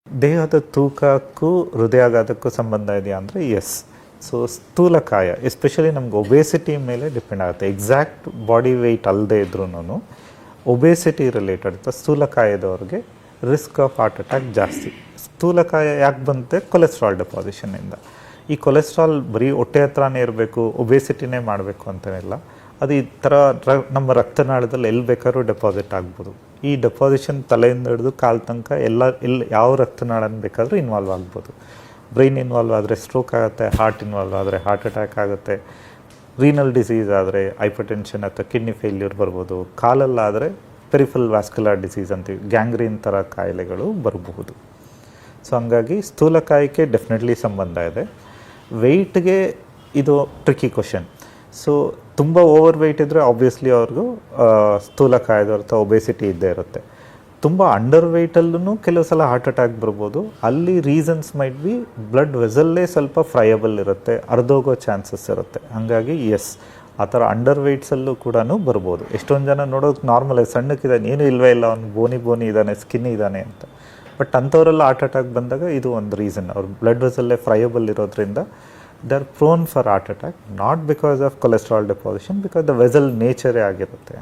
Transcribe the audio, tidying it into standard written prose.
ದೇಹದ ತೂಕಕ್ಕೂ ಹೃದಯಾಘಾತಕ್ಕೂ ಸಂಬಂಧ ಇದೆಯಾ ಅಂದರೆ ಎಸ್. ಸೊ ಸ್ಥೂಲಕಾಯ ಎಸ್ಪೆಷಲಿ ನಮ್ಗೆ ಒಬೇಸಿಟಿ ಮೇಲೆ ಡಿಪೆಂಡ್ ಆಗುತ್ತೆ. ಎಕ್ಸಾಕ್ಟ್ ಬಾಡಿ ವೆಯ್ಟ್ ಅಲ್ಲದೆ ಇದ್ರೂ ಒಬೇಸಿಟಿ ರಿಲೇಟೆಡ್ ಸ್ಥೂಲಕಾಯದವ್ರಿಗೆ ರಿಸ್ಕ್ ಆಫ್ ಹಾರ್ಟ್ ಅಟ್ಯಾಕ್ ಜಾಸ್ತಿ. ಸ್ಥೂಲಕಾಯ ಯಾಕೆ ಬಂತೆ? ಕೊಲೆಸ್ಟ್ರಾಲ್ ಡೆಪಾಸಿಷನ್ನಿಂದ. ಈ ಕೊಲೆಸ್ಟ್ರಾಲ್ ಬರೀ ಹೊಟ್ಟೆ ಹತ್ರನೇ ಇರಬೇಕು, ಒಬೇಸಿಟಿನೇ ಮಾಡಬೇಕು ಅಂತೇನಿಲ್ಲ. ಅದು ಈ ಥರ ನಮ್ಮ ರಕ್ತನಾಳದಲ್ಲಿ ಎಲ್ಲಿ ಬೇಕಾದ್ರೂ ಡೆಪಾಸಿಟ್ ಆಗ್ಬೋದು. ಈ ಡೆಪಾಸಿಷನ್ ತಲೆಯಿಂದ ಹಿಡಿದು ಕಾಲು ತನಕ ಎಲ್ಲಿ ಯಾವ ರಕ್ತನಾಳನ್ನು ಬೇಕಾದರೂ ಇನ್ವಾಲ್ವ್ ಆಗ್ಬೋದು. ಬ್ರೈನ್ ಇನ್ವಾಲ್ವ್ ಆದರೆ ಸ್ಟ್ರೋಕ್ ಆಗುತ್ತೆ, ಹಾರ್ಟ್ ಇನ್ವಾಲ್ವ್ ಆದರೆ ಹಾರ್ಟ್ ಅಟ್ಯಾಕ್ ಆಗುತ್ತೆ, ರೀನಲ್ ಡಿಸೀಸ್ ಆದರೆ ಹೈಪರ್ಟೆನ್ಷನ್ ಅಥವಾ ಕಿಡ್ನಿ ಫೇಲ್ಯೂರ್ ಬರ್ಬೋದು, ಕಾಲಲ್ಲಾದರೆ ಪೆರಿಫಲ್ ವ್ಯಾಸ್ಕ್ಯುಲರ್ ಡಿಸೀಸ್ ಅಂತೀವಿ, ಗ್ಯಾಂಗ್ರೀನ್ ಥರ ಕಾಯಿಲೆಗಳು ಬರಬಹುದು. ಸೊ ಹಂಗಾಗಿ ಸ್ಥೂಲಕಾಯಕ್ಕೆ ಡೆಫಿನೆಟ್ಲಿ ಸಂಬಂಧ ಇದೆ. ವೆಯ್ಟ್ಗೆ ಇದು ಟ್ರಿಕ್ಕಿ ಕ್ವಶನ್. ಸೊ ತುಂಬ ಓವರ್ ವೆಯ್ಟ್ ಇದ್ದರೆ ಆಬ್ವಿಯಸ್ಲಿ ಅವ್ರಿಗೂ ಸ್ಥೂಲಕಾಯದವ್ರ ಅಥವಾ ಒಬೇಸಿಟಿ ಇದ್ದೇ ಇರುತ್ತೆ. ತುಂಬ ಅಂಡರ್ ವೆಯ್ಟಲ್ಲೂ ಕೆಲವು ಸಲ ಹಾರ್ಟ್ ಅಟ್ಯಾಕ್ ಬರ್ಬೋದು. ಅಲ್ಲಿ ರೀಸನ್ಸ್ ಮೈಟ್ ಬಿ ಬ್ಲಡ್ ವೆಸಲ್ಲೇ ಸ್ವಲ್ಪ ಫ್ರೈಯಬಲ್ ಇರುತ್ತೆ, ಅರ್ಧೋಗೋ ಚಾನ್ಸಸ್ ಇರುತ್ತೆ. ಹಾಗಾಗಿ ಎಸ್, ಆ ಥರ ಅಂಡರ್ ವೆಯ್ಟ್ಸಲ್ಲೂ ಕೂಡ ಬರ್ಬೋದು. ಎಷ್ಟೊಂದು ಜನ ನೋಡೋದು ನಾರ್ಮಲ್ ಸಣ್ಣಕ್ಕಿದ್ದಾನೆ, ಏನೂ ಇಲ್ಲವೇ ಇಲ್ಲ, ಅವ್ನು ಬೋನಿ ಇದ್ದಾನೆ, ಸ್ಕಿನ್ ಇದ್ದಾನೆ ಅಂತ. ಬಟ್ ಅಂಥವರೆಲ್ಲ ಹಾರ್ಟ್ ಅಟ್ಯಾಕ್ ಬಂದಾಗ ಇದು ಒಂದು ರೀಸನ್. ಅವ್ರ ಬ್ಲಡ್ ವೆಸಲ್ಲೇ ಫ್ರೈಯಬಲ್ ಇರೋದ್ರಿಂದ they are prone for heart attack, not because of cholesterol deposition, because the vessel ನೇಚರೇ ಆಗಿರುತ್ತೆ.